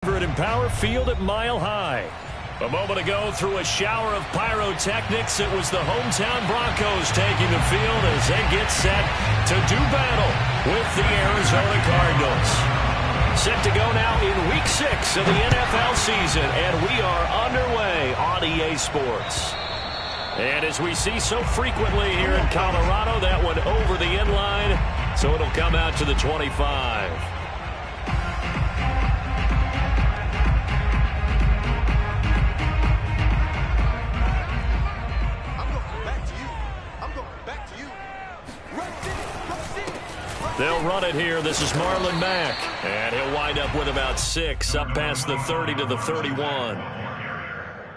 In Power Field at Mile High. A moment ago, through a shower of pyrotechnics, it was the hometown Broncos taking the field as they get set to do battle with the Arizona Cardinals. Set to go now in Week 6 of the NFL season, and we are underway on EA Sports. And as we see so frequently here in Colorado, that one over the end line, so it'll come out to the 25. They'll run it here. This is Marlon Mack. And he'll wind up with about 6, up past the 30 to the 31.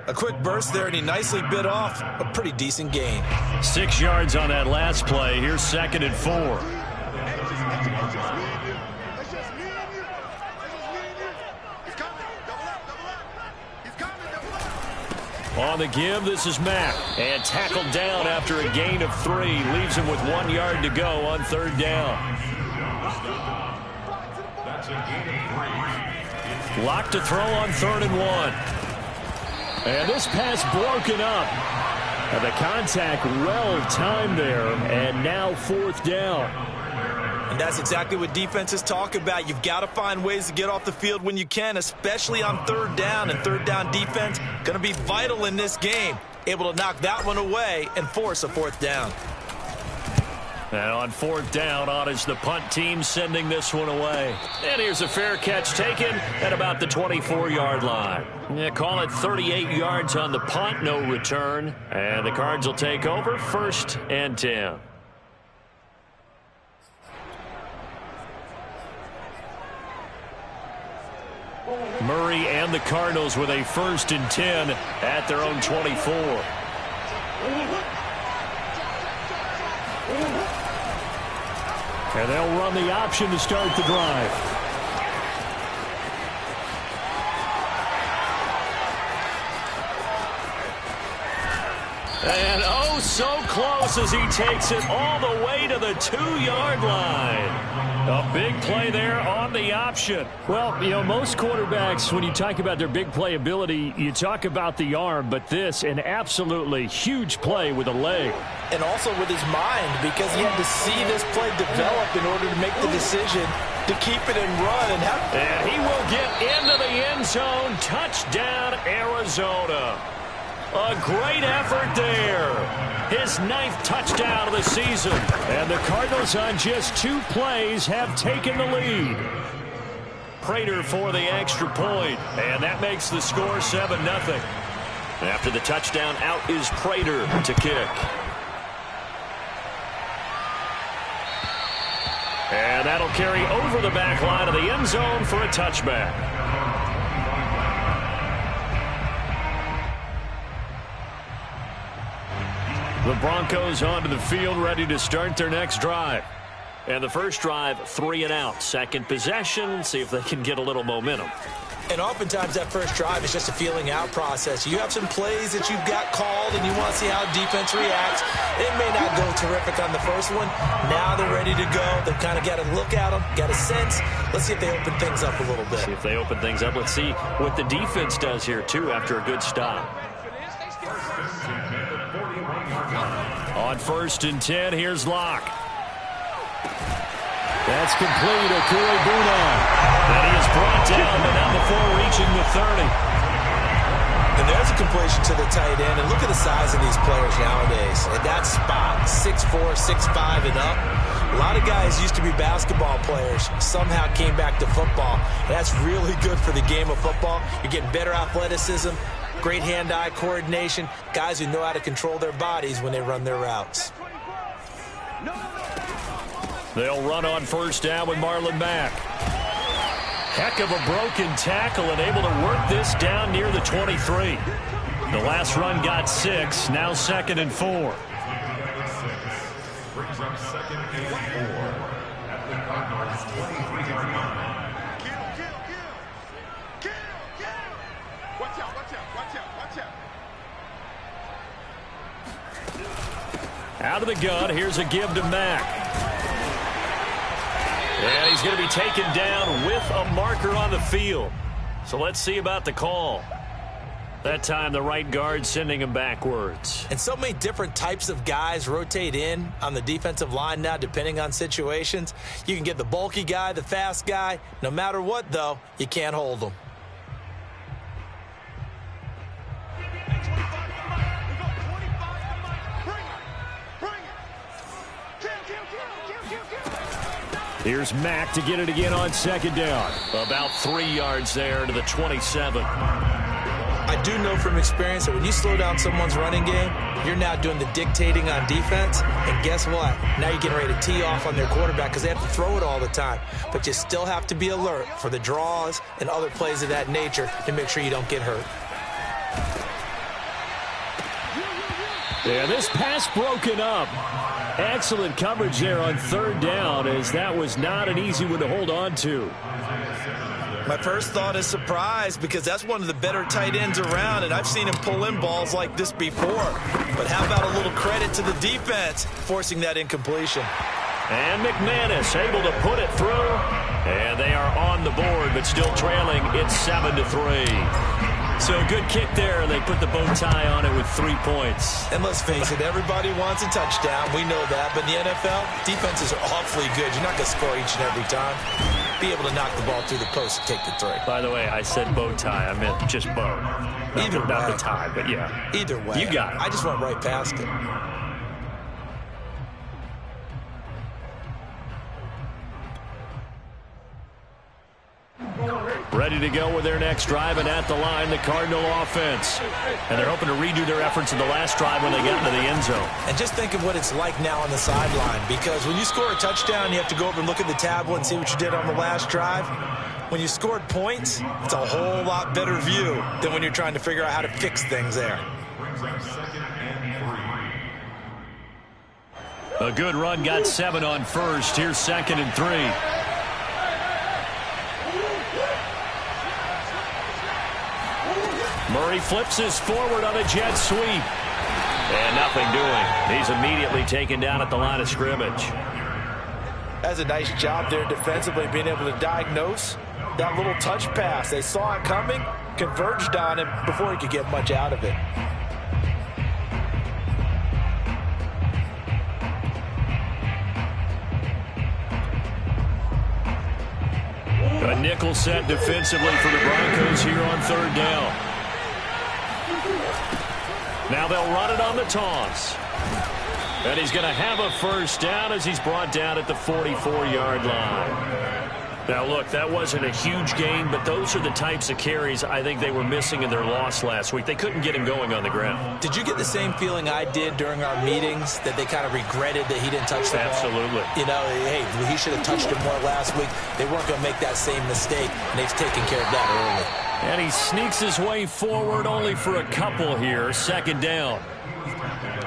A quick burst there, and he nicely bit off a pretty decent gain. 6 yards on that last play. Here's 2nd and 4. On the give, this is Mack. And tackled down after a gain of 3. Leaves him with 1 yard to go on 3rd down. Locked to throw on 3rd and 1. And this pass broken up. And the contact well timed there. And now 4th down. And that's exactly what defenses talk about. You've got to find ways to get off the field when you can, especially on 3rd down. And 3rd down defense going to be vital in this game. Able to knock that one away and force a 4th down. And on 4th down, on is the punt team sending this one away. And here's a fair catch taken at about the 24-yard line. Yeah, call it 38 yards on the punt, no return. And the Cards will take over 1st and 10. Murray and the Cardinals with a 1st and 10 at their own 24. And they'll run the option to start the drive. And oh, so close as he takes it all the way to the 2-yard line. A big play there on the option. Well, you know, most quarterbacks, when you talk about their big play ability, you talk about the arm, but this, an absolutely huge play with a leg. And also with his mind, because he had to see this play develop in order to make the decision to keep it and run. And he will get into the end zone. Touchdown, Arizona. A great effort there. His 9th touchdown of the season. And the Cardinals on just 2 plays have taken the lead. Prater for the extra point. And that makes the score 7-0. After the touchdown, out is Prater to kick. And that'll carry over the back line of the end zone for a touchback. The Broncos onto the field, ready to start their next drive. And the first drive, 3 and out. Second possession, see if they can get a little momentum. And oftentimes that first drive is just a feeling out process. You have some plays that you've got called and you want to see how defense reacts. It may not go terrific on the first one. Now they're ready to go. They've kind of got to look at them, got a sense. Let's see if they open things up a little bit. See if they open things up. Let's see what the defense does here, too, after a good stop. On 1st and 10, here's Locke. That's complete. Okui-Buna. And he is brought down, but not before reaching the 30. And there's a completion to the tight end. And look at the size of these players nowadays. At that spot, 6'4", 6'5", and up. A lot of guys used to be basketball players, somehow came back to football. And that's really good for the game of football. You're getting better athleticism, great hand-eye coordination, guys who know how to control their bodies when they run their routes. They'll run on 1st down with Marlon Mack. Heck of a broken tackle and able to work this down near the 23. The last run got 6, now 2nd and 4. Brings up 2nd and 4 at the Cardinals' 23-yard line. Watch out, watch out, watch out, watch out. Out of the gun, here's a give to Mack. And he's going to be taken down with a marker on the field. So let's see about the call. That time the right guard sending him backwards. And so many different types of guys rotate in on the defensive line now depending on situations. You can get the bulky guy, the fast guy. No matter what, though, you can't hold them. Here's Mack to get it again on second down. About 3 yards there to the 27. I do know from experience that when you slow down someone's running game, you're now doing the dictating on defense. And guess what? Now you're getting ready to tee off on their quarterback because they have to throw it all the time. But you still have to be alert for the draws and other plays of that nature to make sure you don't get hurt. Yeah, this pass broken up. Excellent coverage there on third down, as that was not an easy one to hold on to. My first thought is surprise, because that's one of the better tight ends around, and I've seen him pull in balls like this before. But how about a little credit to the defense forcing that incompletion? And McManus able to put it through. And they are on the board, but still trailing. It's 7-3. So a good kick there, and they put the bow tie on it with 3 points. And let's face it, everybody wants a touchdown. We know that. But in the NFL, defenses are awfully good. You're not going to score each and every time. Be able to knock the ball through the post and take the three. By the way, I said bow tie. I meant just bow. Not the tie, but yeah. Either way. You got it. I just went right past it. Ready to go with their next drive, and at the line, the Cardinal offense. And they're hoping to redo their efforts in the last drive when they get into the end zone. And just think of what it's like now on the sideline, because when you score a touchdown, you have to go over and look at the tablet and see what you did on the last drive. When you scored points, it's a whole lot better view than when you're trying to figure out how to fix things there. A good run, got 7 on first. Here's 2nd and 3. Murray flips his forward on a jet sweep. And nothing doing. He's immediately taken down at the line of scrimmage. That's a nice job there defensively, being able to diagnose that little touch pass. They saw it coming, converged on him before he could get much out of it. A nickel set defensively for the Broncos here on third down. Now they'll run it on the toss. And he's going to have a first down as he's brought down at the 44-yard line. Now, look, that wasn't a huge gain, but those are the types of carries I think they were missing in their loss last week. They couldn't get him going on the ground. Did you get the same feeling I did during our meetings, that they kind of regretted that he didn't touch the ball? Absolutely. You know, hey, he should have touched it more last week. They weren't going to make that same mistake, and they've taken care of that early. And he sneaks his way forward only for a couple here. 2nd down.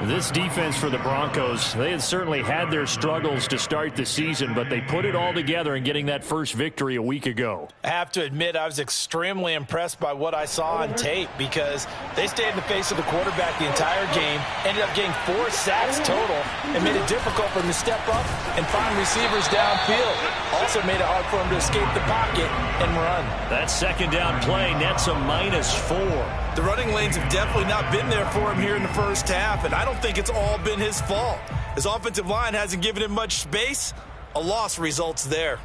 This defense for the Broncos, they had certainly had their struggles to start the season, but they put it all together in getting that first victory a week ago. I have to admit, I was extremely impressed by what I saw on tape, because they stayed in the face of the quarterback the entire game, ended up getting 4 sacks total, and made it difficult for him to step up and find receivers downfield. Also made it hard for him to escape the pocket and run. That 2nd down play nets a -4. The running lanes have definitely not been there for him here in the first half, and I don't think it's all been his fault. His offensive line hasn't given him much space. A loss results there.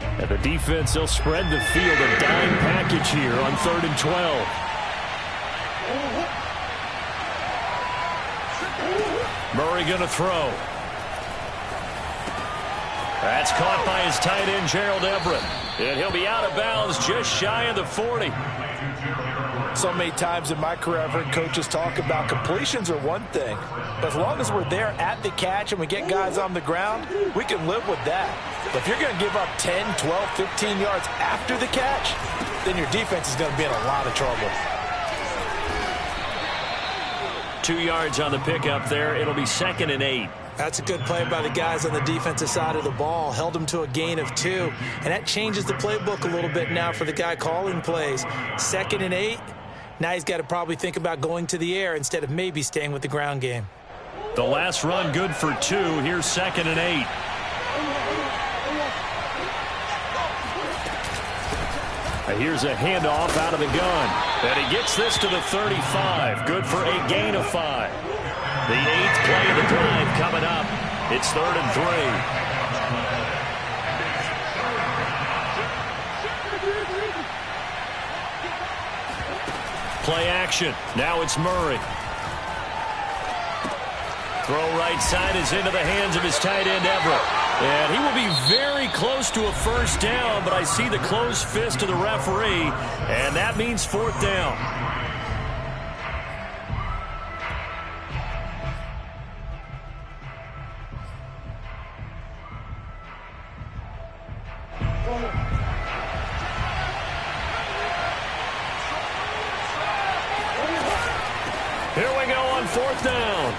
And the defense, they'll spread the field, a dime package here on 3rd and 12. Murray going to throw. That's caught by his tight end, Gerald Everett. And he'll be out of bounds just shy of the 40. So many times in my career, I've heard coaches talk about completions are one thing. But as long as we're there at the catch and we get guys on the ground, we can live with that. But if you're going to give up 10, 12, 15 yards after the catch, then your defense is going to be in a lot of trouble. 2 yards on the pickup there. It'll be 2nd and 8. That's a good play by the guys on the defensive side of the ball. Held them to a gain of 2. And that changes the playbook a little bit now for the guy calling plays. 2nd and 8. Now he's got to probably think about going to the air instead of maybe staying with the ground game. The last run good for 2. Here's 2nd and 8. Here's a handoff out of the gun. And he gets this to the 35. Good for a gain of 5. The 8th play of the drive coming up. It's 3rd and 3. Play action. Now it's Murray. Throw right side is into the hands of his tight end, Everett. And he will be very close to a first down, but I see the closed fist of the referee, and that means 4th down. Here we go on 4th down.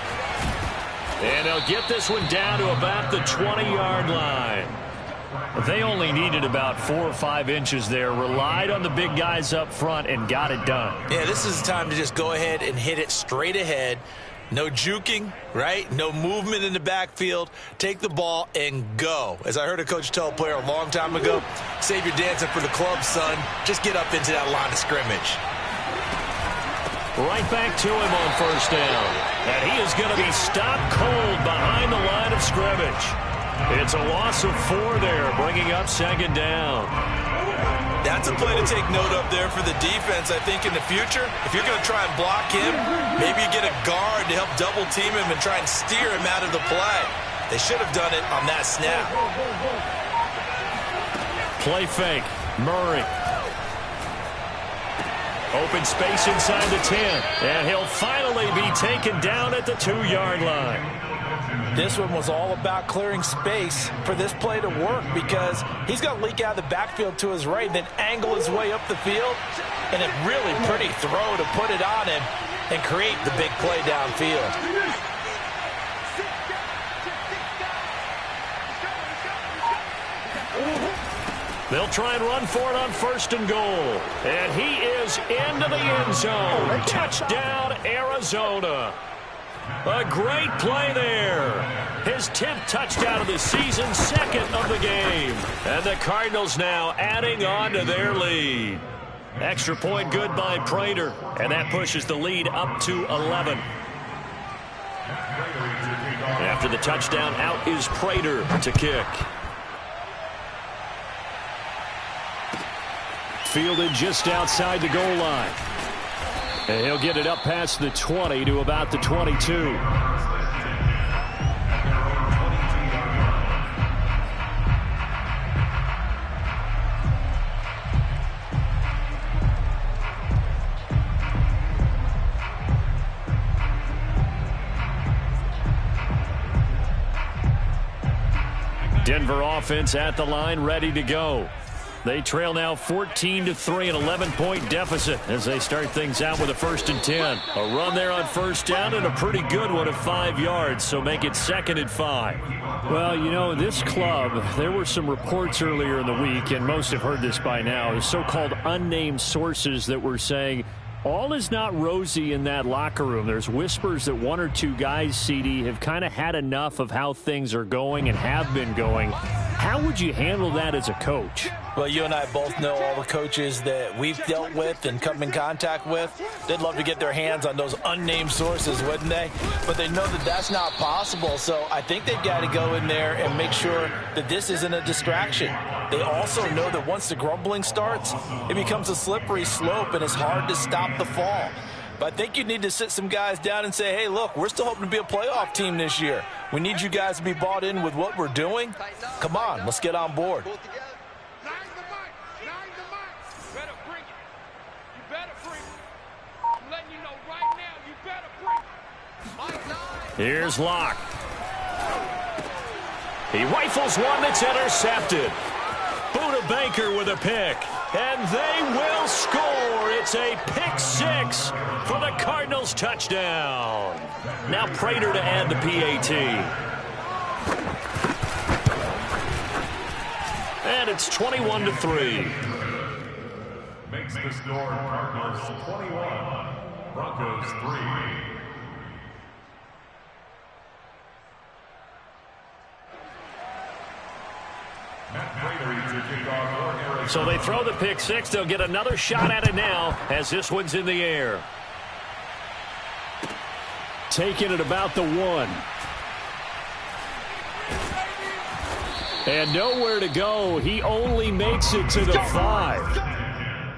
And they'll get this one down to about the 20-yard line. They only needed about 4 or 5 inches there, relied on the big guys up front, and got it done. Yeah, this is the time to just go ahead and hit it straight ahead. No juking, right? No movement in the backfield. Take the ball and go. As I heard a coach tell a player a long time ago, save your dancing for the club, son. Just get up into that line of scrimmage. Right back to him on 1st down. And he is going to be stopped cold behind the line of scrimmage. It's a loss of 4 there, bringing up 2nd down. That's a play to take note of there for the defense, I think, in the future. If you're going to try and block him, maybe you get a guard to help double team him and try and steer him out of the play. They should have done it on that snap. Play fake. Murray. Open space inside the 10. And he'll finally be taken down at the 2-yard line. This one was all about clearing space for this play to work because he's going to leak out of the backfield to his right, then angle his way up the field. And a really pretty throw to put it on him and create the big play downfield. They'll try and run for it on 1st and goal. And he is into the end zone. Touchdown, Arizona. A great play there. His 10th touchdown of the season, 2nd of the game. And the Cardinals now adding on to their lead. Extra point good by Prater. And that pushes the lead up to 11. After the touchdown, out is Prater to kick. Fielded just outside the goal line. And he'll get it up past the 20 to about the 22. Denver offense at the line, ready to go. They trail now 14-3, an 11-point deficit as they start things out with a 1st and 10. A run there on 1st down and a pretty good one of 5 yards, so make it 2nd and 5. Well, you know, this club, there were some reports earlier in the week, and most have heard this by now, the so-called unnamed sources that were saying all is not rosy in that locker room. There's whispers that 1 or 2 guys, CD, have kind of had enough of how things are going and have been going. How would you handle that as a coach? Well, you and I both know all the coaches that we've dealt with and come in contact with. They'd love to get their hands on those unnamed sources, wouldn't they? But they know that that's not possible, so I think they've got to go in there and make sure that this isn't a distraction. They also know that once the grumbling starts, it becomes a slippery slope and it's hard to stop the fall. But I think you need to sit some guys down and say, hey, look, we're still hoping to be a playoff team this year. We need you guys to be bought in with what we're doing. Come on, let's get on board. Here's Locke. He rifles one that's intercepted. Buda Baker with a pick. And they will score. It's a pick 6 for the Cardinals touchdown. Now Prater to add the PAT. And it's 21-3. Makes the score Cardinals 21, Broncos 3. So they throw the pick six. They'll get another shot at it now as this one's in the air. Taking it about the 1. And nowhere to go. He only makes it to the 5.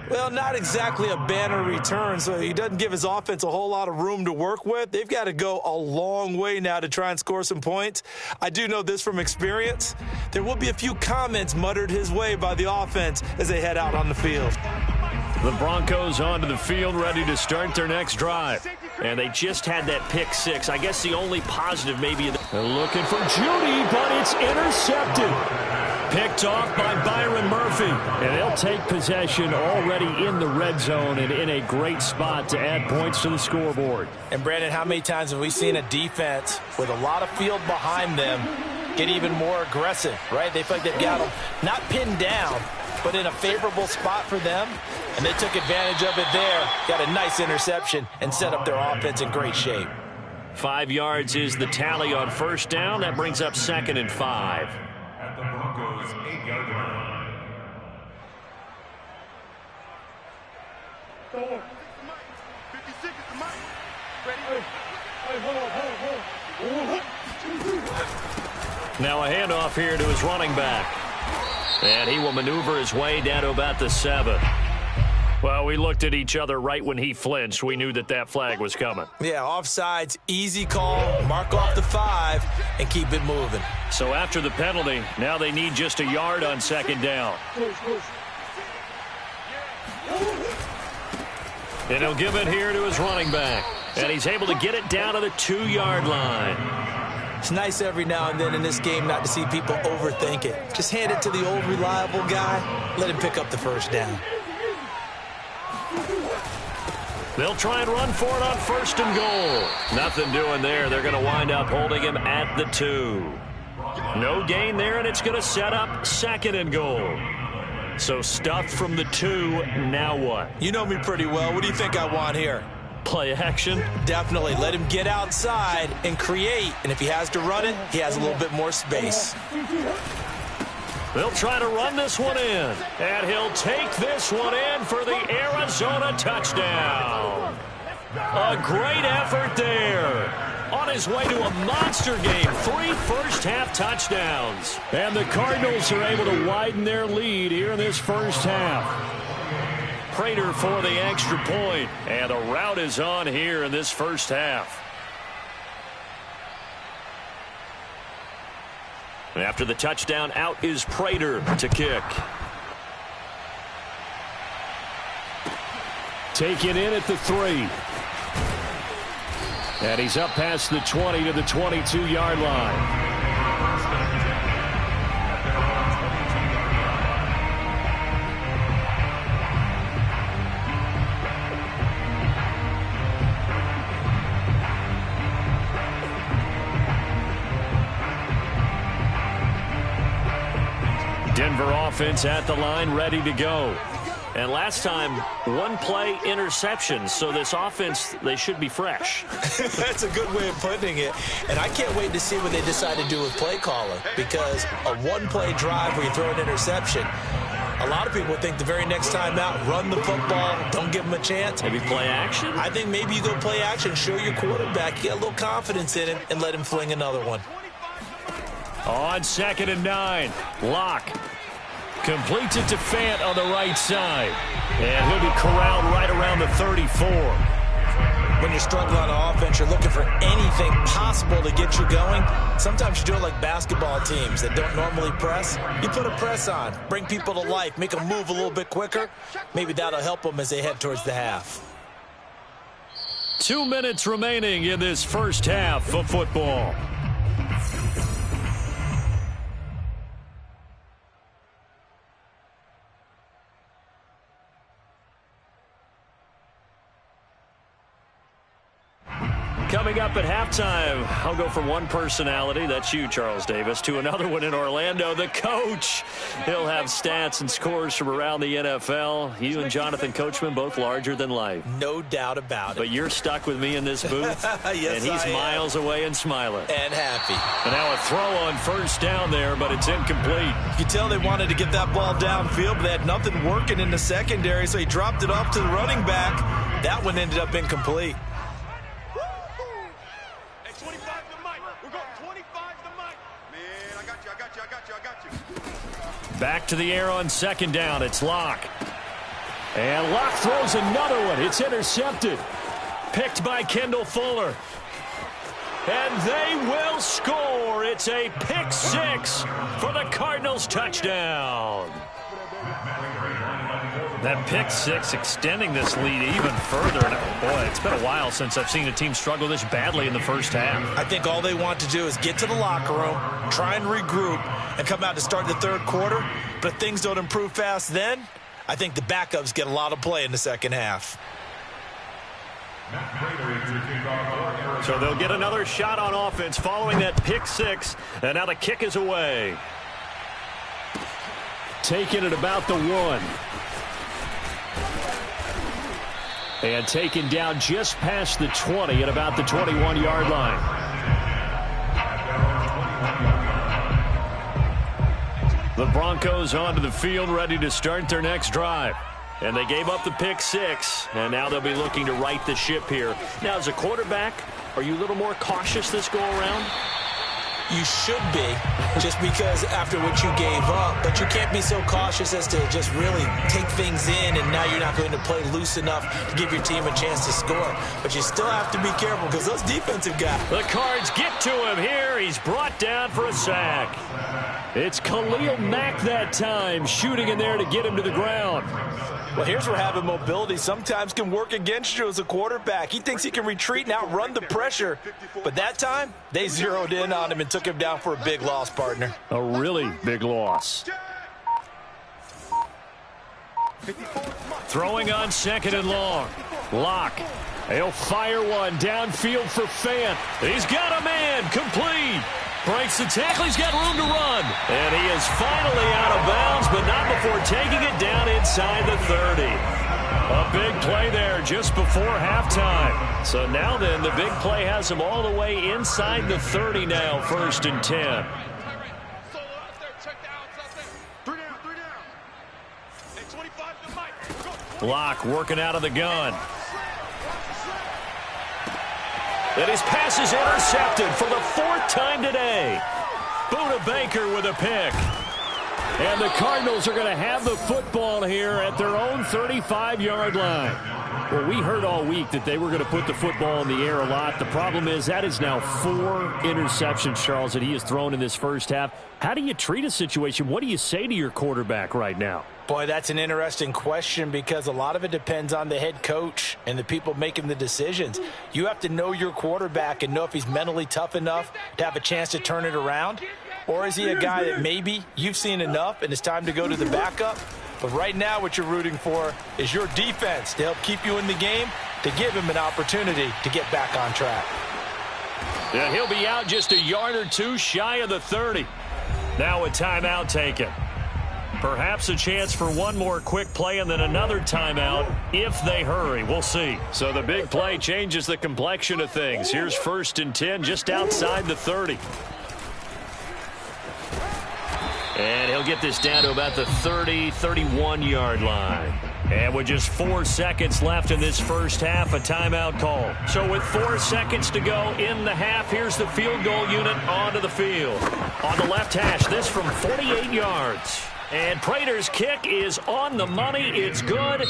Well, not exactly a banner return, so he doesn't give his offense a whole lot of room to work with. They've got to go a long way now to try and score some points. I do know this from experience. There will be a few comments muttered his way by the offense as they head out on the field. The Broncos onto the field, ready to start their next drive. And they just had that pick six. I guess the only positive maybe. They're looking for Judy, but it's intercepted. Picked off by Byron Murphy. And they'll take possession already in the red zone and in a great spot to add points to the scoreboard. And, Brandon, how many times have we seen a defense with a lot of field behind them get even more aggressive, right? They feel like they've got them not pinned down, but in a favorable spot for them. And they took advantage of it there. Got a nice interception and set up their offense in great shape. 5 yards is the tally on first down. That brings up 2nd and 5. At the Broncos' 8-yard line. Now a handoff here to his running back. And he will maneuver his way down to about the 7. Well, we looked at each other right when he flinched. We knew that that flag was coming. Yeah, offsides, easy call, mark off the 5, and keep it moving. So after the penalty, now they need just a yard on 2nd down. And he'll give it here to his running back. And he's able to get it down to the 2-yard line. It's nice every now and then in this game not to see people overthink it. Just hand it to the old reliable guy. Let him pick up the first down. They'll try and run for it on 1st and goal. Nothing doing there. They're going to wind up holding him at the 2. No gain there, and it's going to set up 2nd and goal. So stuffed from the 2, now what? You know me pretty well. What do you think I want here? Play action? Definitely. Let him get outside and create. And if he has to run it, he has a little bit more space. They'll try to run this one in. And he'll take this one in for the Arizona touchdown. A great effort there. On his way to a monster game. 3 first-half touchdowns. And the Cardinals are able to widen their lead here in this first half. Prater for the extra point. And the rout is on here in this first half. After the touchdown, out is Prater to kick. Taken in at the 3. And he's up past the 20 to the 22-yard line. Denver offense at the line, ready to go. And last time, 1-play interception. So this offense, they should be fresh. That's a good way of putting it. And I can't wait to see what they decide to do with play calling. Because a 1-play drive where you throw an interception, a lot of people think the very next time out, run the football, don't give them a chance. Maybe play action? I think maybe you go play action, show your quarterback, get a little confidence in him, and let him fling another one. On 2nd and 9, Locke completes it to Fant on the right side. And he'll be corralled right around the 34. When you're struggling on offense, you're looking for anything possible to get you going. Sometimes you do it like basketball teams that don't normally press. You put a press on, bring people to life, make them move a little bit quicker. Maybe that'll help them as they head towards the half. 2 minutes remaining in this first half of football. Coming up at halftime, I'll go from one personality, that's you, Charles Davis, to another one in Orlando, the coach. He'll have stats and scores from around the NFL. You and Jonathan Coachman, both larger than life. No doubt about it. But you're stuck with me in this booth, yes, and he's miles away and smiling. And happy. And now a throw on first down there, but it's incomplete. You can tell they wanted to get that ball downfield, but they had nothing working in the secondary, so he dropped it off to the running back. That one ended up incomplete. Back to the air on second down. It's Locke. And Locke throws another one. It's intercepted. Picked by Kendall Fuller. And they will score. It's a pick six for the Cardinals touchdown. That pick six extending this lead even further. And boy, it's been a while since I've seen a team struggle this badly in the first half. I think all they want to do is get to the locker room, try and regroup, and come out to start the third quarter. But if things don't improve fast then, I think the backups get a lot of play in the second half. So they'll get another shot on offense following that pick six. And now the kick is away. Taken at about the 1. And taken down just past the 20 at about the 21-yard line. The Broncos onto the field ready to start their next drive. And they gave up the pick six, and now they'll be looking to right the ship here. Now, as a quarterback, are you a little more cautious this go-around? You should be, just because after what you gave up. But you can't be so cautious as to just really take things in, and now you're not going to play loose enough to give your team a chance to score. But you still have to be careful because those defensive guys. The Cards get to him here. He's brought down for a sack. It's Khalil Mack that time, shooting in there to get him to the ground. Well, here's where having mobility sometimes can work against you as a quarterback. He thinks he can retreat and outrun the pressure. But that time, they zeroed in on him and took him down for a big loss, partner. A really big loss. Throwing on second and long. Locke. He'll fire one downfield for Fant. He's got a man. Complete. Breaks the tackle. He's got room to run. And he is finally out of bounds, but not before taking it down inside the 30. A big play there just before halftime. So now then, the big play has him all the way inside the 30 now, 1st and 10. Locke working out of the gun. And his pass is intercepted for the 4th time today. Buda Baker with a pick. And the Cardinals are going to have the football here at their own 35-yard line. Well, we heard all week that they were going to put the football in the air a lot. The problem is that is now 4 interceptions, Charles, that he has thrown in this first half. How do you treat a situation? What do you say to your quarterback right now? Boy, that's an interesting question because a lot of it depends on the head coach and the people making the decisions. You have to know your quarterback and know if he's mentally tough enough to have a chance to turn it around. Or is he a guy that maybe you've seen enough and it's time to go to the backup? But right now what you're rooting for is your defense to help keep you in the game, to give him an opportunity to get back on track. Yeah, he'll be out just a yard or two shy of the 30. Now a timeout taken. Perhaps a chance for one more quick play and then another timeout if they hurry. We'll see. So the big play changes the complexion of things. Here's 1st and 10 just outside the 30. And he'll get this down to about the 30, 31-yard line. And with just 4 seconds left in this first half, a timeout call. So with 4 seconds to go in the half, here's the field goal unit onto the field. On the left hash, this from 48 yards. And Prater's kick is on the money. It's good.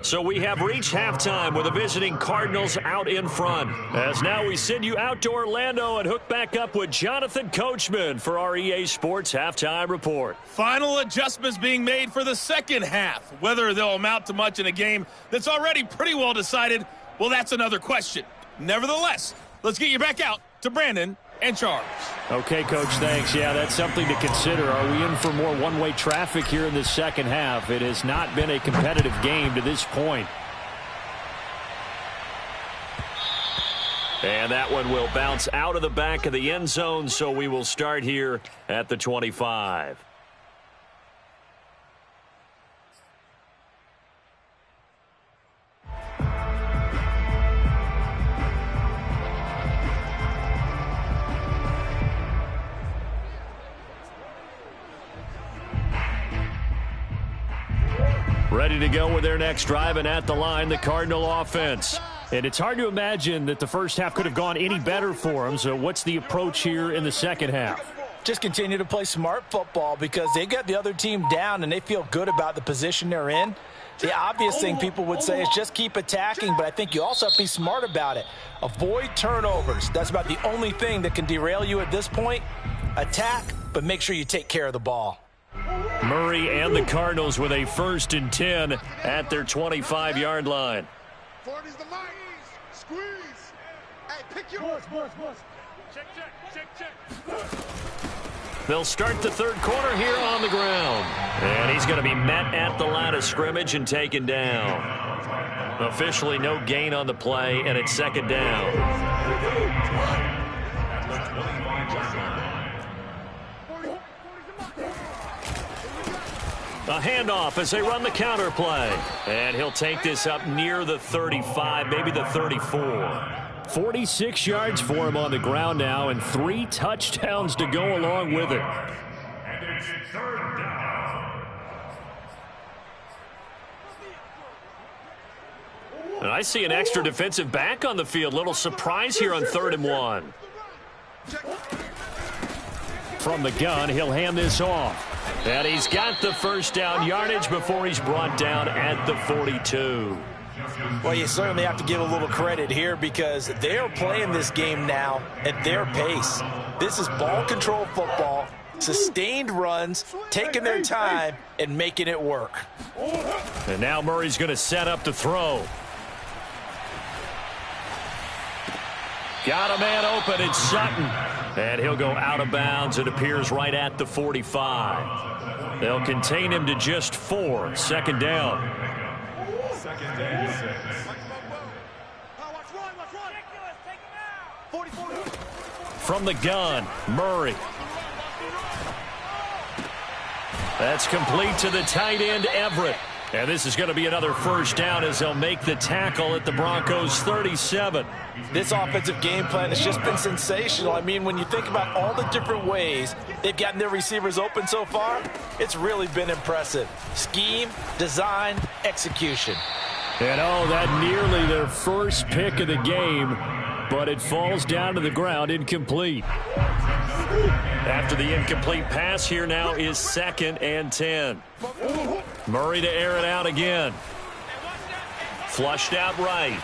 So we have reached halftime with the visiting Cardinals out in front. As now we send you out to Orlando and hook back up with Jonathan Coachman for our EA Sports Halftime Report. Final adjustments being made for the second half. Whether they'll amount to much in a game that's already pretty well decided, well, that's another question. Nevertheless, let's get you back out to Brandon and Charles. Okay, Coach, thanks. Yeah, that's something to consider. Are we in for more one-way traffic here in the second half? It has not been a competitive game to this point. And that one will bounce out of the back of the end zone, so we will start here at the 25. Ready to go with their next drive, and at the line, the Cardinal offense. And it's hard to imagine that the first half could have gone any better for them. So what's the approach here in the second half? Just continue to play smart football because they got the other team down and they feel good about the position they're in. The obvious thing people would say is just keep attacking, but I think you also have to be smart about it. Avoid turnovers. That's about the only thing that can derail you at this point. Attack, but make sure you take care of the ball. Murray and the Cardinals with a 1st and 10 at their 25-yard line. 40's the line. Squeeze. Hey, pick your boss. Check. They'll start the third quarter here on the ground. And he's going to be met at the line of scrimmage and taken down. Officially no gain on the play, and it's 2nd down. A handoff as they run the counter play. And he'll take this up near the 35, maybe the 34. 46 yards for him on the ground now, and 3 touchdowns to go along with it. And it's 3rd down. And I see an extra defensive back on the field. Little surprise here on 3rd and 1. From the gun, he'll hand this off. And he's got the 1st down yardage before he's brought down at the 42. Well, you certainly have to give a little credit here because they're playing this game now at their pace. This is ball control football, sustained runs, taking their time, and making it work. And now Murray's going to set up to throw. Got a man open. It's Sutton. And he'll go out of bounds. It appears right at the 45. They'll contain him to just 4. 2nd down. 2nd and 6. From the gun, Murray. That's complete to the tight end, Everett. And this is going to be another 1st down as they'll make the tackle at the Broncos' 37. This offensive game plan has just been sensational. I mean, when you think about all the different ways they've gotten their receivers open so far, it's really been impressive. Scheme, design, execution. And that nearly their first pick of the game, but it falls down to the ground incomplete. After the incomplete pass, here now is 2nd and 10. Murray to air it out again. Flushed out right.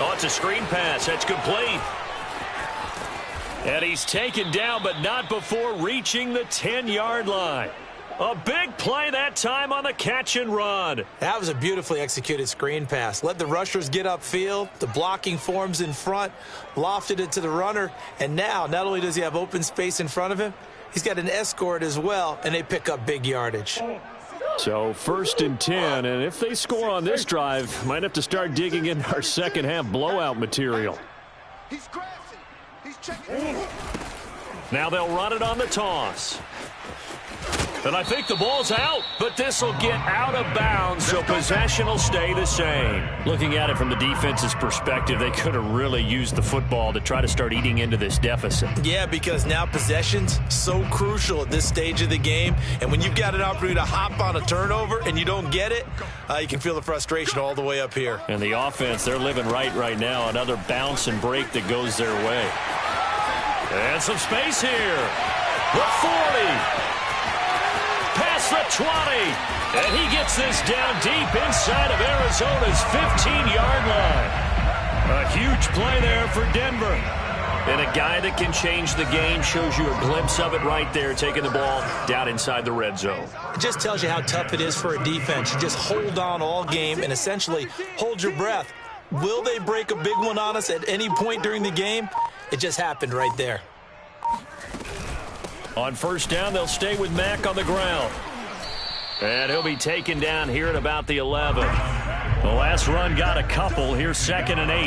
Oh, it's a screen pass. That's complete. And he's taken down, but not before reaching the 10-yard line. A big play that time on the catch and run. That was a beautifully executed screen pass. Let the rushers get upfield. The blocking forms in front. Lofted it to the runner. And now, not only does he have open space in front of him, he's got an escort as well, and they pick up big yardage. So 1st and 10, and if they score on this drive, might have to start digging in our second half blowout material. He's grassy. He's checking. Now they'll run it on the toss. And I think the ball's out, but this will get out of bounds, so possession will stay the same. Looking at it from the defense's perspective, they could have really used the football to try to start eating into this deficit. Yeah, because now possession's so crucial at this stage of the game, and when you've got an opportunity to hop on a turnover and you don't get it, you can feel the frustration all the way up here. And the offense, they're living right now. Another bounce and break that goes their way. And some space here. The 40. Past the 20, and he gets this down deep inside of Arizona's 15-yard line. A huge play there for Denver. And a guy that can change the game, shows you a glimpse of it right there, taking the ball down inside the red zone. It just tells you how tough it is for a defense. You just hold on all game and essentially hold your breath. Will they break a big one on us at any point during the game? It just happened right there. On 1st down, they'll stay with Mack on the ground. And he'll be taken down here at about the 11. The last run got a couple. Here's 2nd and 8.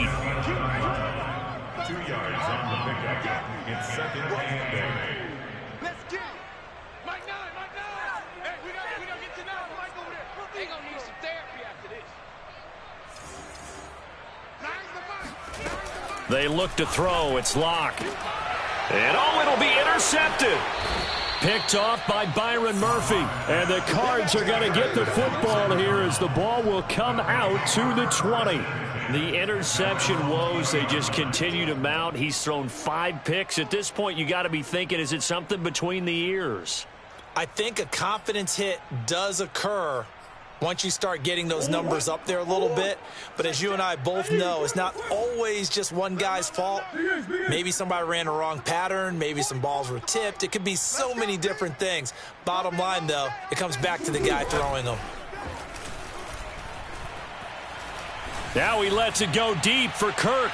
2 yards on the pickup. It's 2nd and 8. Let's get it. Mike 9. Hey, we gotta get to 9. Mike over there. They gonna need some therapy after this. They look to throw. It's Locke. And it'll be intercepted. Picked off by Byron Murphy. And the Cards are going to get the football here as the ball will come out to the 20. The interception woes, they just continue to mount. He's thrown 5 picks. At this point, you got to be thinking, is it something between the ears? I think a confidence hit does occur once you start getting those numbers up there a little bit. But as you and I both know, it's not always just one guy's fault. Maybe somebody ran a wrong pattern. Maybe some balls were tipped. It could be so many different things. Bottom line, though, it comes back to the guy throwing them. Now he lets it go deep for Kirk.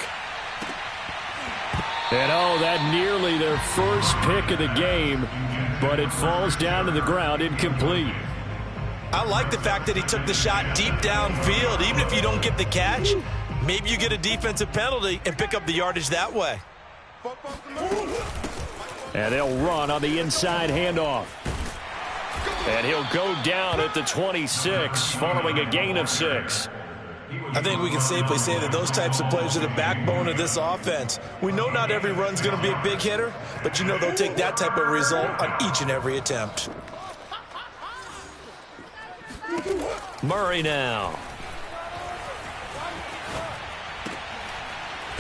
And that nearly their first pick of the game, but it falls down to the ground incomplete. I like the fact that he took the shot deep downfield. Even if you don't get the catch, maybe you get a defensive penalty and pick up the yardage that way. And they'll run on the inside handoff. And he'll go down at the 26 following a gain of 6. I think we can safely say that those types of plays are the backbone of this offense. We know not every run's going to be a big hitter, but you know they'll take that type of result on each and every attempt. Murray now.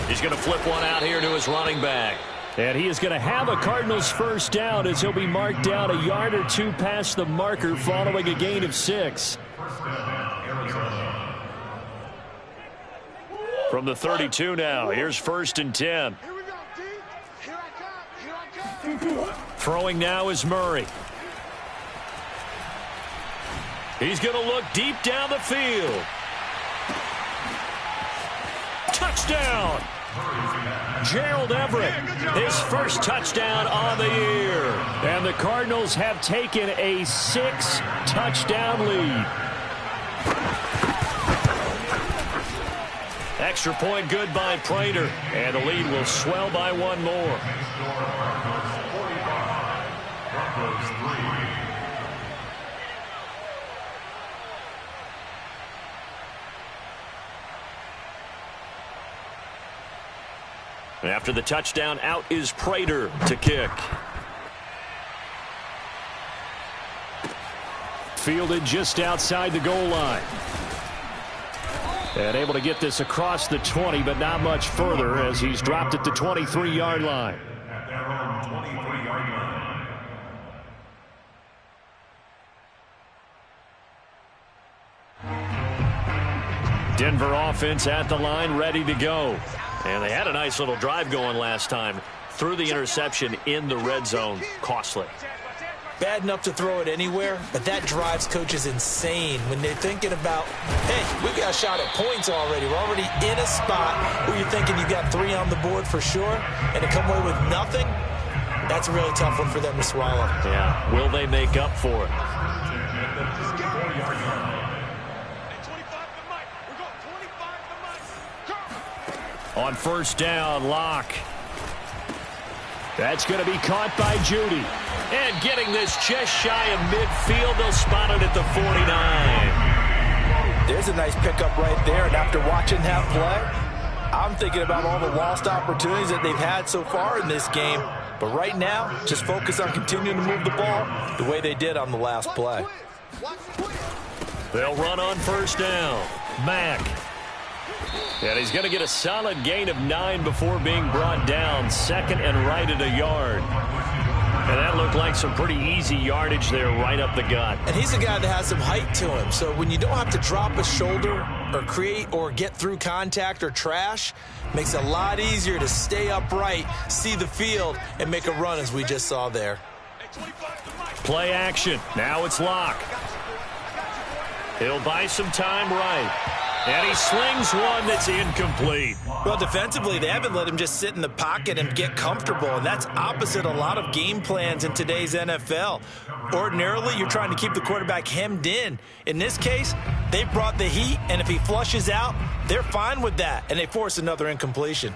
He's going to flip one out here to his running back. And he is going to have a Cardinals first down as he'll be marked down a yard or 2 past the marker following a gain of 6. From the 32 now, here's 1st and 10. Here we go, D. Here I come. Throwing now is Murray. He's going to look deep down the field. Touchdown! Gerald Everett, his first touchdown on the year. And the Cardinals have taken a 6-touchdown lead. Extra point good by Prater. And the lead will swell by 1 more. After the touchdown, out is Prater to kick. Fielded just outside the goal line. And able to get this across the 20, but not much further as he's dropped at the 23-yard line. At their own 23-yard line. Denver offense at the line, ready to go. And they had a nice little drive going last time. Threw the interception in the red zone. Costly. Bad enough to throw it anywhere, but that drives coaches insane when they're thinking about, hey, we've got a shot at points already. We're already in a spot where you're thinking you've got 3 on the board for sure, and to come away with nothing, that's a really tough one for them to swallow. Yeah, will they make up for it? On first down, Locke. That's going to be caught by Judy. And getting this just shy of midfield, they'll spot it at the 49. There's a nice pickup right there, and after watching that play, I'm thinking about all the lost opportunities that they've had so far in this game. But right now, just focus on continuing to move the ball the way they did on the last play. They'll run on first down. Mack. And he's going to get a solid gain of 9 before being brought down. 2nd and right at a yard. And that looked like some pretty easy yardage there right up the gut. And he's a guy that has some height to him. So when you don't have to drop a shoulder or create or get through contact or trash, makes it a lot easier to stay upright, see the field, and make a run as we just saw there. Play action. Now it's Locke. He'll buy some time right. And he slings one that's incomplete. Well, defensively, they haven't let him just sit in the pocket and get comfortable, and that's opposite a lot of game plans in today's NFL. Ordinarily, you're trying to keep the quarterback hemmed in. In this case, they brought the heat, and if he flushes out, they're fine with that, and they force another incompletion.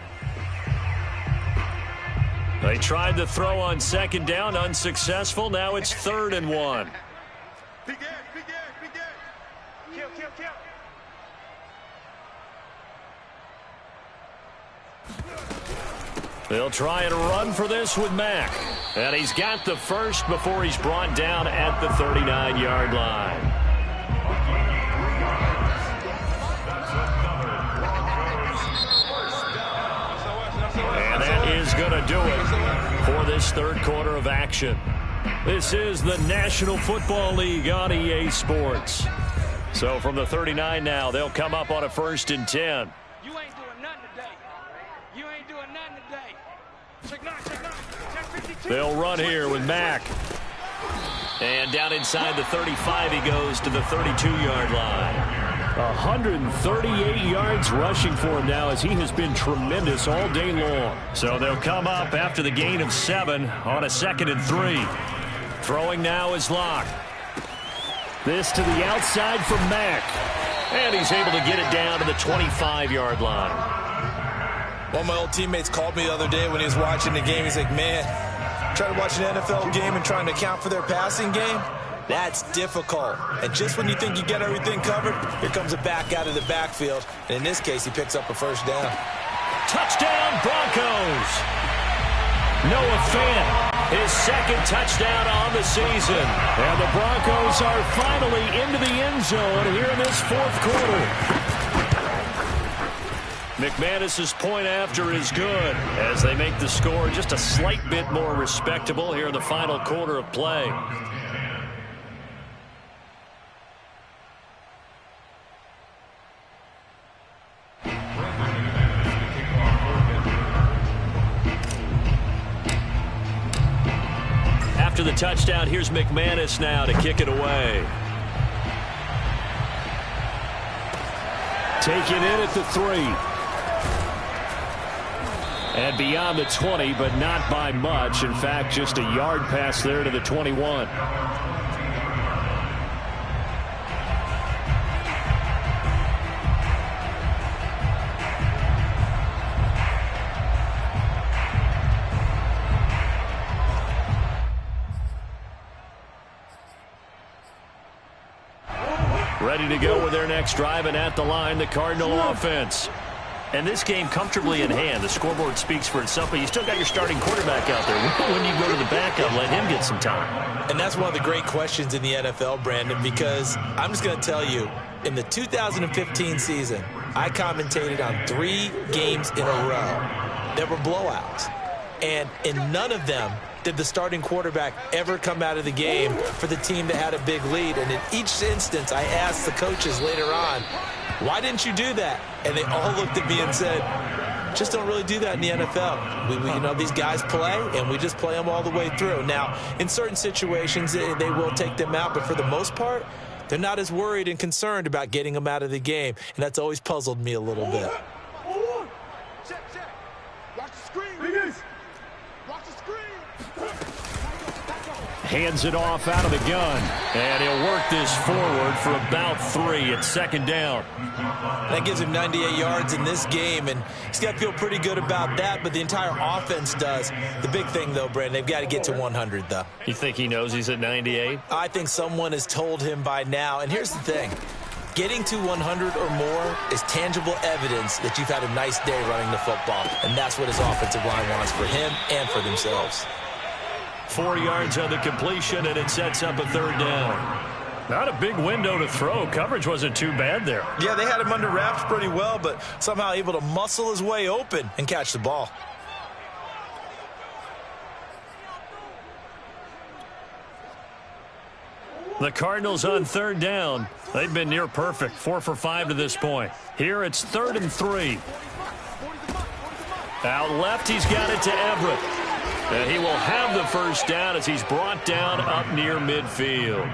They tried to throw on second down, unsuccessful. Now it's 3rd and 1. They'll try and run for this with Mack. And he's got the first before he's brought down at the 39-yard line. And that is going to do it for this third quarter of action. This is the National Football League on EA Sports. So from the 39 now, they'll come up on a 1st and 10. You ain't doing nothing today. You ain't doing nothing today. They'll run here with Mack. And down inside the 35, he goes to the 32-yard line. 138 yards rushing for him now as he has been tremendous all day long. So they'll come up after the gain of 7 on a 2nd and 3. Throwing now is Locke. This to the outside for Mack. And he's able to get it down to the 25-yard line. One of my old teammates called me the other day when he was watching the game. He's like, man, trying to watch an NFL game and trying to account for their passing game, that's difficult. And just when you think you get everything covered, here comes a back out of the backfield. And in this case, he picks up a 1st down. Touchdown, Broncos. Noah Fant, his 2nd touchdown on the season. And the Broncos are finally into the end zone here in this 4th quarter. McManus's point after is good as they make the score just a slight bit more respectable here in the final quarter of play. After the touchdown, here's McManus now to kick it away. Taken in at the 3. And beyond the 20, but not by much. In fact, just a yard pass there to the 21. Ready to go with their next drive, and at the line, the Cardinal offense. And this game comfortably in hand. The scoreboard speaks for itself, but you still got your starting quarterback out there. When you go to the backup, let him get some time. And that's one of the great questions in the NFL, Brandon, because I'm just going to tell you, in the 2015 season, I commentated on 3 games in a row that were blowouts. And in none of them did the starting quarterback ever come out of the game for the team that had a big lead. And in each instance, I asked the coaches later on, why didn't you do that? And they all looked at me and said, just don't really do that in the NFL. You know, these guys play, and we just play them all the way through. Now, in certain situations, they will take them out, but for the most part, they're not as worried and concerned about getting them out of the game, and that's always puzzled me a little bit. Check. Watch the screen. Watch the screen. Hands it off out of the gun. And he'll work this forward for about 3 at 2nd down. That gives him 98 yards in this game, and he's got to feel pretty good about that, but the entire offense does. The big thing, though, Brandon, they've got to get to 100, though. You think he knows he's at 98? I think someone has told him by now, and here's the thing. Getting to 100 or more is tangible evidence that you've had a nice day running the football, and that's what his offensive line wants for him and for themselves. 4 yards on the completion, and it sets up a 3rd down. Not a big window to throw. Coverage wasn't too bad there. Yeah, they had him under wraps pretty well, but somehow able to muscle his way open and catch the ball. The Cardinals on 3rd down. They've been near perfect, 4 for 5 to this point. Here it's 3rd and 3. Out left, he's got it to Everett. And he will have the first down as he's brought down up near midfield.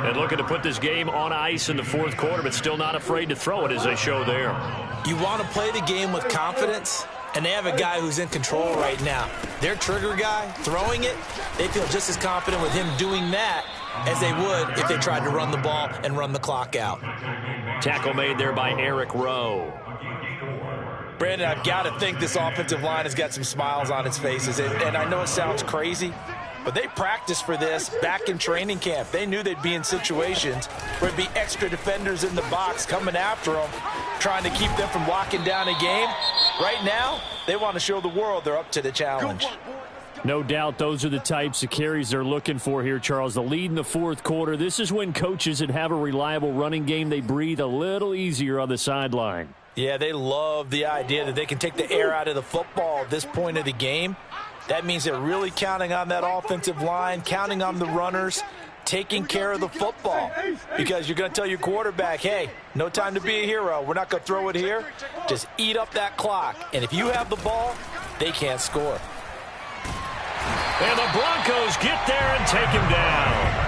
And looking to put this game on ice in the fourth quarter, but still not afraid to throw it as they show there. You want to play the game with confidence, and they have a guy who's in control right now. Their trigger guy, throwing it, they feel just as confident with him doing that as they would if they tried to run the ball and run the clock out. Tackle made there by Eric Rowe. Brandon, I've got to think this offensive line has got some smiles on its faces. And I know it sounds crazy, but they practiced for this back in training camp. They knew they'd be in situations where there'd be extra defenders in the box coming after them, trying to keep them from locking down a game. Right now, they want to show the world they're up to the challenge. No doubt those are the types of carries they're looking for here, Charles. The lead in the fourth quarter. This is when coaches that have a reliable running game, they breathe a little easier on the sideline. Yeah, they love the idea that they can take the air out of the football at this point of the game. That means they're really counting on that offensive line, counting on the runners, taking care of the football. Because you're going to tell your quarterback, hey, no time to be a hero. We're not going to throw it here. Just eat up that clock. And if you have the ball, they can't score. And the Broncos get there and take him down.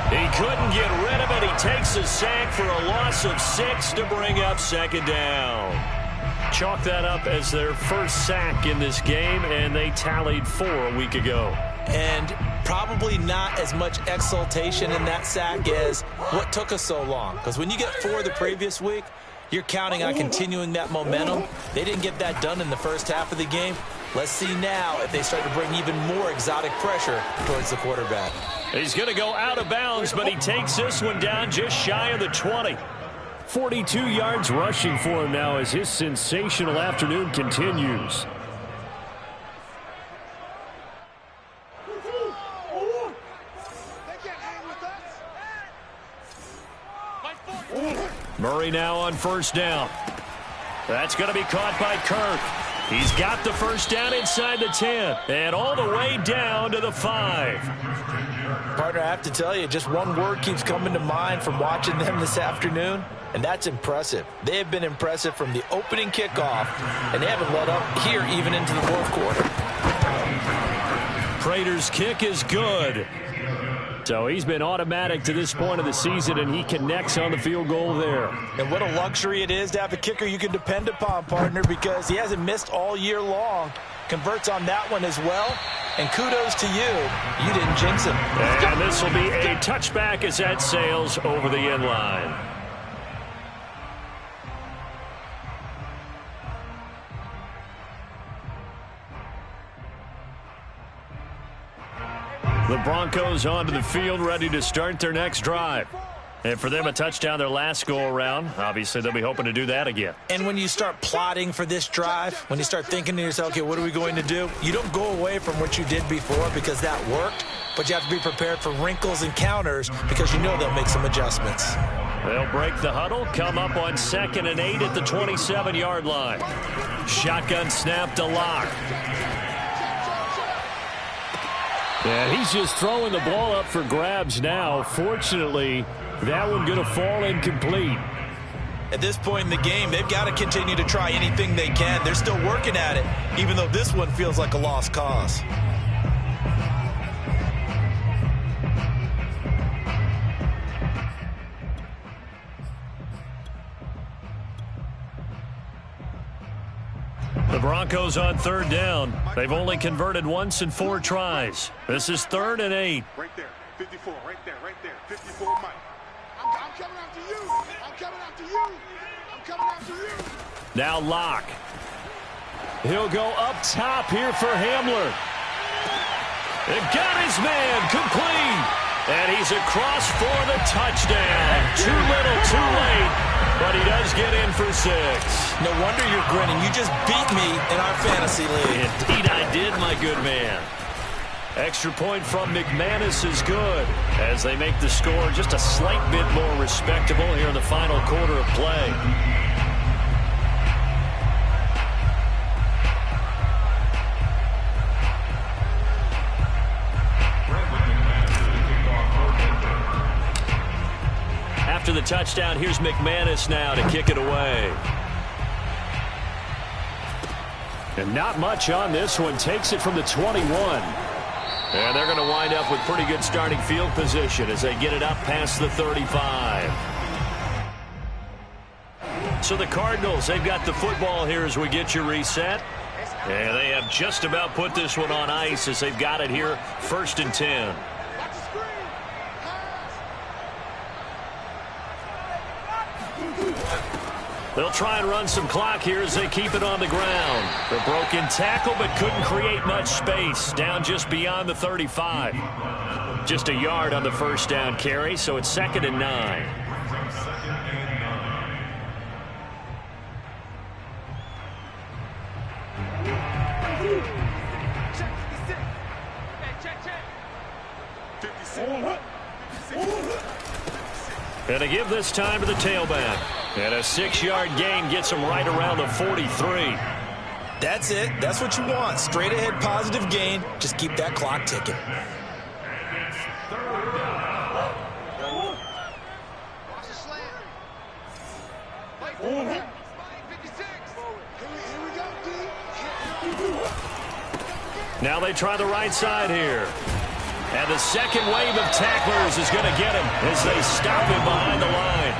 He couldn't get rid of it. He takes a sack for a loss of 6 to bring up second down. Chalk that up as their first sack in this game, and they tallied 4 a week ago. And probably not as much exultation in that sack as what took us so long. Because when you get 4 the previous week, you're counting on continuing that momentum. They didn't get that done in the first half of the game. Let's see now if they start to bring even more exotic pressure towards the quarterback. He's going to go out of bounds, but he takes this one down just shy of the 20. 42 yards rushing for him now as his sensational afternoon continues. Murray now on first down. That's going to be caught by Kirk. He's got the first down inside the 10 and all the way down to the 5. Partner, I have to tell you, just one word keeps coming to mind from watching them this afternoon, and that's impressive. They have been impressive from the opening kickoff, and they haven't let up here even into the fourth quarter. Prater's kick is good. So he's been automatic to this point of the season, and he connects on the field goal there. And what a luxury it is to have a kicker you can depend upon, partner, because he hasn't missed all year long. Converts on that one as well. And kudos to you. You didn't jinx him. And this will be a touchback as that sails over the end line. The Broncos onto the field, ready to start their next drive. And for them, a touchdown their last go-around. Obviously, they'll be hoping to do that again. And when you start plotting for this drive, when you start thinking to yourself, okay, what are we going to do? You don't go away from what you did before because that worked, but you have to be prepared for wrinkles and counters because you know they'll make some adjustments. They'll break the huddle, come up on 2nd and 8 at the 27-yard line. Shotgun snap to Locke. Yeah, he's just throwing the ball up for grabs now. Fortunately, that one going to fall incomplete. At this point in the game, they've got to continue to try anything they can. They're still working at it, even though this one feels like a lost cause. The Broncos on 3rd down. They've only converted once in 4 tries. This is 3rd and 8. Right there, 54, right there, 54, Mike. I'm coming after you. I'm coming after you. I'm coming after you. Now Locke. He'll go up top here for Hamler. It got his man complete. And he's across for the touchdown. Too little, too late. But he does get in for 6. No wonder you're grinning. You just beat me in our fantasy league. Indeed I did, my good man. Extra point from McManus is good as they make the score just a slight bit more respectable here in the final quarter of play. After the touchdown, here's McManus now to kick it away. And not much on this one. Takes it from the 21. And they're going to wind up with pretty good starting field position as they get it up past the 35. So the Cardinals, they've got the football here as we get you reset. And they have just about put this one on ice as they've got it here, 1st and 10. They'll try and run some clock here as they keep it on the ground. The broken tackle, but couldn't create much space. Down just beyond the 35. Just a yard on the first down carry, so it's 2nd and 9. And to give this time to the tailback. And a 6-yard gain gets him right around the 43. That's it. That's what you want. Straight ahead positive gain. Just keep that clock ticking. Now they try the right side here. And the second wave of tacklers is going to get him as they stop him behind the line.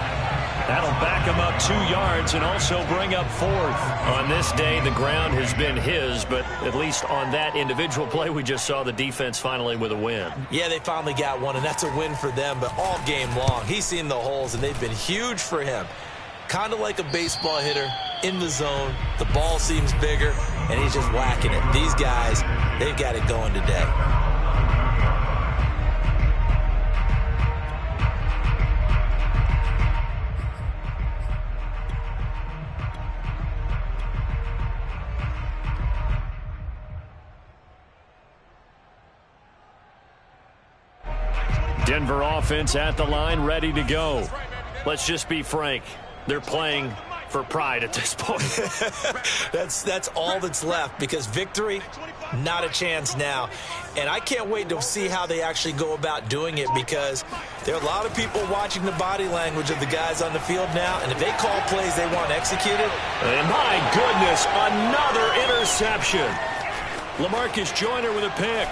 That'll back him up 2 yards and also bring up 4th. On this day, the ground has been his, but at least on that individual play, we just saw the defense finally with a win. Yeah, they finally got one, and that's a win for them, but all game long, he's seen the holes, and they've been huge for him. Kind of like a baseball hitter in the zone. The ball seems bigger, and he's just whacking it. These guys, they've got it going today. Denver offense at the line, ready to go. Let's just be frank. They're playing for pride at this point. That's all that's left, because victory, not a chance now. And I can't wait to see how they actually go about doing it, because there are a lot of people watching the body language of the guys on the field now, and if they call plays they want executed. And my goodness, another interception. LaMarcus Joyner with a pick.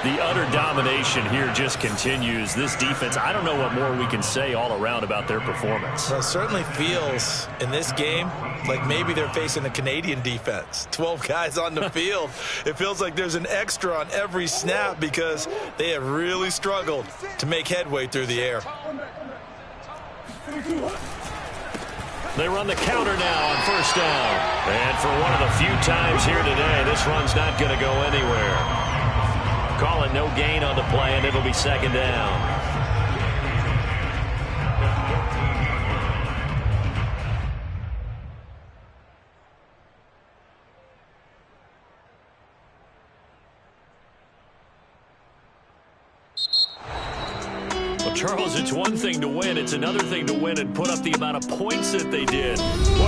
The utter domination here just continues. This defense, I don't know what more we can say all around about their performance. Well, it certainly feels in this game like maybe they're facing a Canadian defense. 12 guys on the field. It feels like there's an extra on every snap because they have really struggled to make headway through the air. They run the counter now on 1st down. And for one of the few times here today, this run's not going to go anywhere. Call it no gain on the play, and it'll be 2nd down. Well, Charles, it's one thing to win. It's another thing to win and put up the amount of points that they did. Boy,